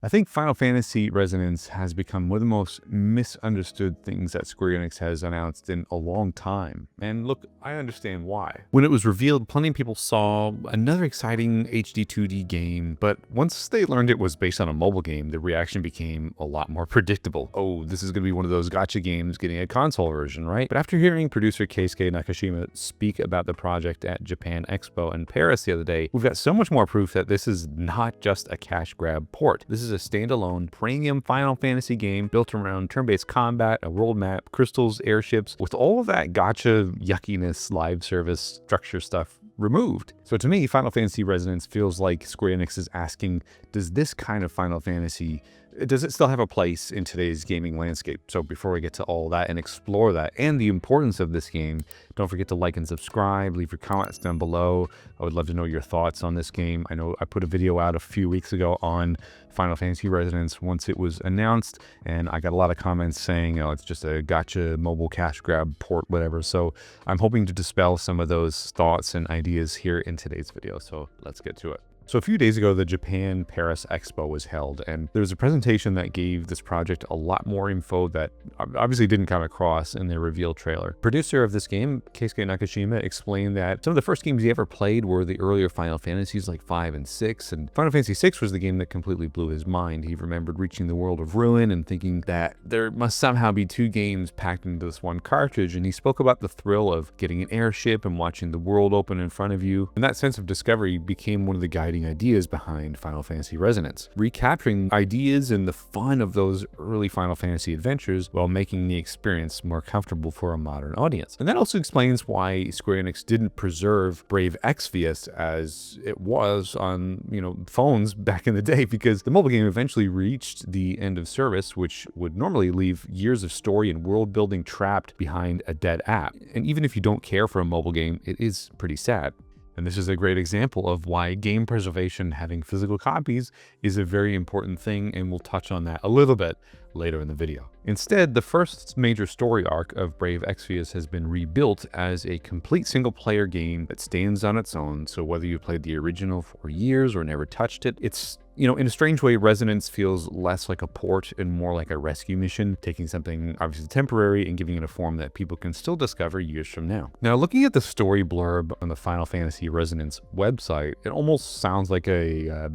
I think Final Fantasy Resonance has become one of the most misunderstood things that Square Enix has announced in a long time. And look, I understand why. When it was revealed, plenty of people saw another exciting HD 2D game, but once they learned it was based on a mobile game, the reaction became a lot more predictable. Oh, this is going to be one of those gacha games getting a console version, right? But after hearing producer Keisuke Nakashima speak about the project at Japan Expo in Paris the other day, we've got so much more proof that this is not just a cash grab port. This is a standalone premium Final Fantasy game built around turn-based combat, a world map, crystals, airships, with all of that gacha yuckiness, live service structure stuff removed. So to me, Final Fantasy Resonance feels like Square Enix is asking, does this kind of Final Fantasy, does it still have a place in today's gaming landscape? So before we get to all that and explore that and the importance of this game, don't forget to like and subscribe, leave your comments down below. I would love to know your thoughts on this game. I know I put a video out a few weeks ago on Final Fantasy Resonance once it was announced, and I got a lot of comments saying, oh, it's just a gacha mobile cash grab port, whatever. So I'm hoping to dispel some of those thoughts and ideas here in today's video. So let's get to it. So a few days ago, the Japan Paris Expo was held, and there was a presentation that gave this project a lot more info that obviously didn't come across in the reveal trailer. Producer of this game, Keisuke Nakashima, explained that some of the first games he ever played were the earlier Final Fantasies like 5 and 6, and Final Fantasy 6 was the game that completely blew his mind. He remembered reaching the world of Ruin and thinking that there must somehow be 2 games packed into this one cartridge, and he spoke about the thrill of getting an airship and watching the world open in front of you, and that sense of discovery became one of the guiding ideas behind Final Fantasy Resonance, recapturing ideas and the fun of those early Final Fantasy adventures while making the experience more comfortable for a modern audience. And that also explains why Square Enix didn't preserve Brave Exvius as it was on, phones back in the day, because the mobile game eventually reached the end of service, which would normally leave years of story and world building trapped behind a dead app. And even if you don't care for a mobile game, it is pretty sad. And this is a great example of why game preservation, having physical copies, is a very important thing, and we'll touch on that a little bit later in the video. Instead, the first major story arc of Brave Exvius has been rebuilt as a complete single-player game that stands on its own, so whether you played the original for years or never touched it, it's in a strange way, Resonance feels less like a port and more like a rescue mission, taking something obviously temporary and giving it a form that people can still discover years from now. Now, looking at the story blurb on the Final Fantasy Resonance website, it almost sounds like a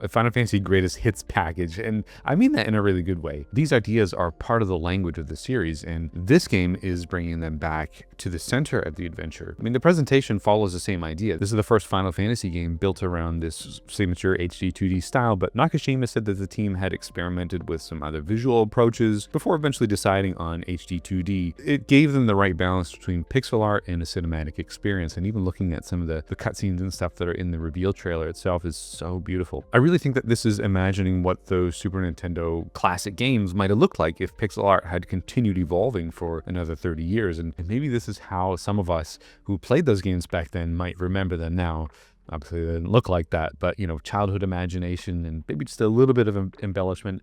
Final Fantasy Greatest Hits package, and I mean that in a really good way. These ideas are part of the language of the series, and this game is bringing them back to the center of the adventure. I mean, the presentation follows the same idea. This is the first Final Fantasy game built around this signature HD 2D style, but Nakashima said that the team had experimented with some other visual approaches before eventually deciding on HD 2D. It gave them the right balance between pixel art and a cinematic experience, and even looking at some of the cutscenes and stuff that are in the reveal trailer itself is so beautiful. I really think that this is imagining what those Super Nintendo classic games might have looked like if pixel art had continued evolving for another 30 years, and maybe this is how some of us who played those games back then might remember them now. Obviously, they didn't look like that, but, childhood imagination and maybe just a little bit of embellishment.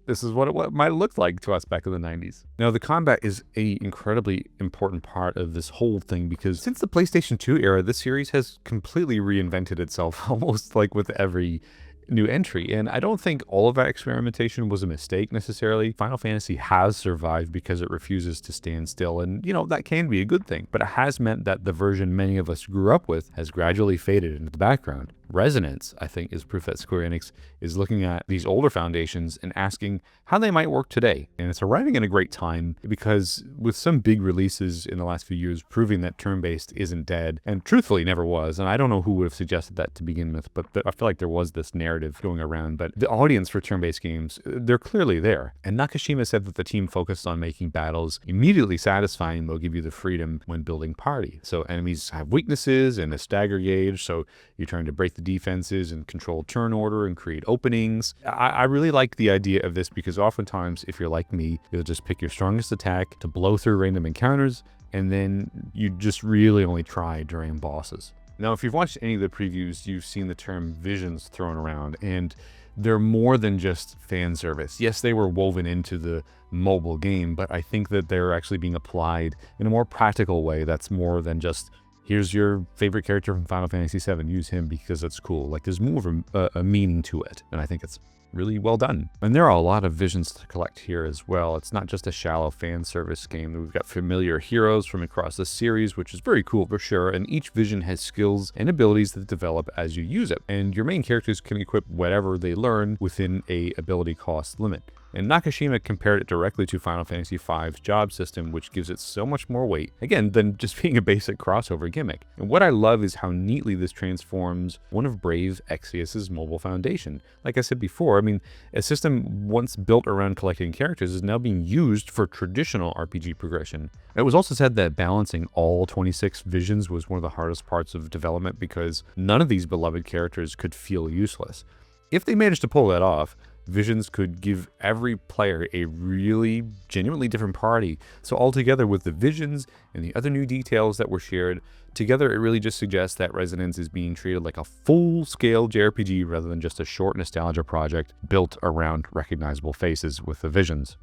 This is what it might have looked like to us back in the 90s. Now, the combat is an incredibly important part of this whole thing, because since the PlayStation 2 era, this series has completely reinvented itself, almost like with every new entry, and I don't think all of that experimentation was a mistake necessarily. Final Fantasy has survived because it refuses to stand still, and that can be a good thing, but it has meant that the version many of us grew up with has gradually faded into the background. Resonance, I think, is proof that Square Enix is looking at these older foundations and asking how they might work today. And it's arriving at a great time, because with some big releases in the last few years proving that turn-based isn't dead, and truthfully never was, and I don't know who would have suggested that to begin with, but I feel like there was this narrative going around, but the audience for turn-based games, they're clearly there. And Nakashima said that the team focused on making battles immediately satisfying. They'll give you the freedom when building party. So enemies have weaknesses and a stagger gauge, so you're trying to break the defenses and control turn order and create openings. I really like the idea of this, because oftentimes, if you're like me, you'll just pick your strongest attack to blow through random encounters, and then you just really only try during bosses. Now, if you've watched any of the previews, you've seen the term visions thrown around, and they're more than just fan service. Yes, they were woven into the mobile game, but I think that they're actually being applied in a more practical way that's more than just, here's your favorite character from Final Fantasy VII, use him because it's cool. Like, there's more of a meaning to it, and I think it's really well done. And there are a lot of visions to collect here as well. It's not just a shallow fan service game. We've got familiar heroes from across the series, which is very cool for sure. And each vision has skills and abilities that develop as you use it. And your main characters can equip whatever they learn within a ability cost limit. And Nakashima compared it directly to Final Fantasy V's job system, which gives it so much more weight, again, than just being a basic crossover gimmick. And what I love is how neatly this transforms one of Brave Exvius's mobile foundation. Like I said before, I mean, a system once built around collecting characters is now being used for traditional RPG progression. It was also said that balancing all 26 visions was one of the hardest parts of development because none of these beloved characters could feel useless. If they managed to pull that off, visions could give every player a really genuinely different party. So altogether, with the visions and the other new details that were shared, together it really just suggests that Resonance is being treated like a full-scale JRPG rather than just a short nostalgia project built around recognizable faces with the visions.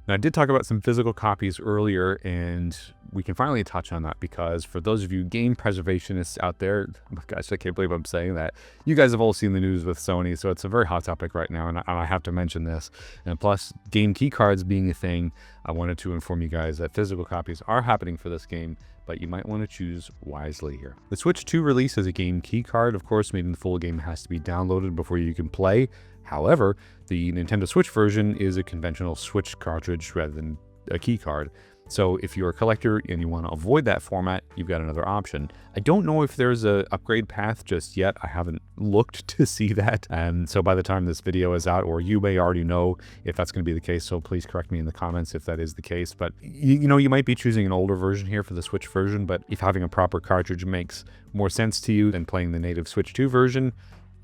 Now, I did talk about some physical copies earlier, and we can finally touch on that because for those of you game preservationists out there, gosh, I can't believe I'm saying that. You guys have all seen the news with Sony, so it's a very hot topic right now, and I have to mention this. And plus, game key cards being a thing, I wanted to inform you guys that physical copies are happening for this game, but you might want to choose wisely here. The Switch 2 release as a game key card, of course, meaning the full game has to be downloaded before you can play. However, the Nintendo Switch version is a conventional Switch cartridge rather than a key card. So if you're a collector and you want to avoid that format, you've got another option. I don't know if there's an upgrade path just yet. I haven't looked to see that. And so by the time this video is out, or you may already know if that's going to be the case, so please correct me in the comments if that is the case. But you know, you might be choosing an older version here for the Switch version, but if having a proper cartridge makes more sense to you than playing the native Switch 2 version,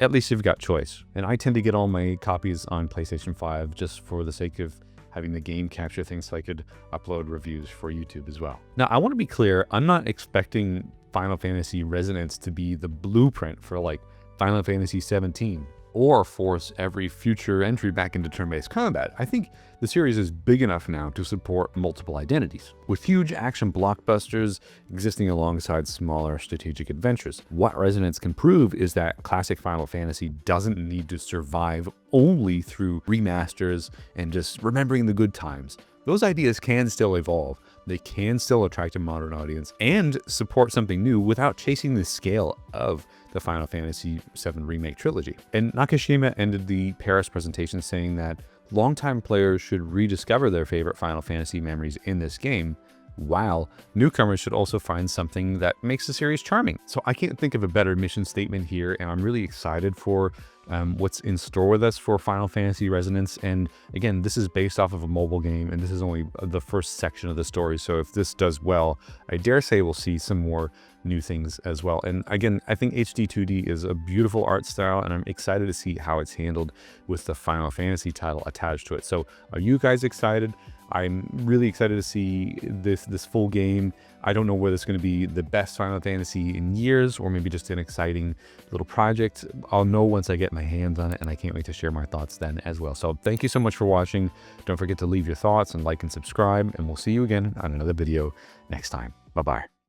at least you've got choice. And I tend to get all my copies on PlayStation 5 just for the sake of having the game capture things so I could upload reviews for YouTube as well. Now, I want to be clear, I'm not expecting Final Fantasy Resonance to be the blueprint for like Final Fantasy 17 or force every future entry back into turn-based combat. I think the series is big enough now to support multiple identities, with huge action blockbusters existing alongside smaller strategic adventures. What Resonance can prove is that classic Final Fantasy doesn't need to survive only through remasters and just remembering the good times. Those ideas can still evolve. They can still attract a modern audience and support something new without chasing the scale of the Final Fantasy VII Remake trilogy. And Nakashima ended the Paris presentation saying that longtime players should rediscover their favorite Final Fantasy memories in this game, while newcomers should also find something that makes the series charming. So I can't think of a better mission statement here, and I'm really excited for what's in store with us for Final Fantasy Resonance. And again, this is based off of a mobile game, and this is only the first section of the story. So if this does well, I dare say we'll see some more new things as well. And again, I think HD 2D is a beautiful art style, and I'm excited to see how it's handled with the Final Fantasy title attached to it. So are you guys excited? I'm really excited to see this full game. I don't know whether it's going to be the best Final Fantasy in years or maybe just an exciting little project. I'll know once I get my hands on it, and I can't wait to share my thoughts then as well. So thank you so much for watching. Don't forget to leave your thoughts and like and subscribe, and we'll see you again on another video next time. Bye-bye.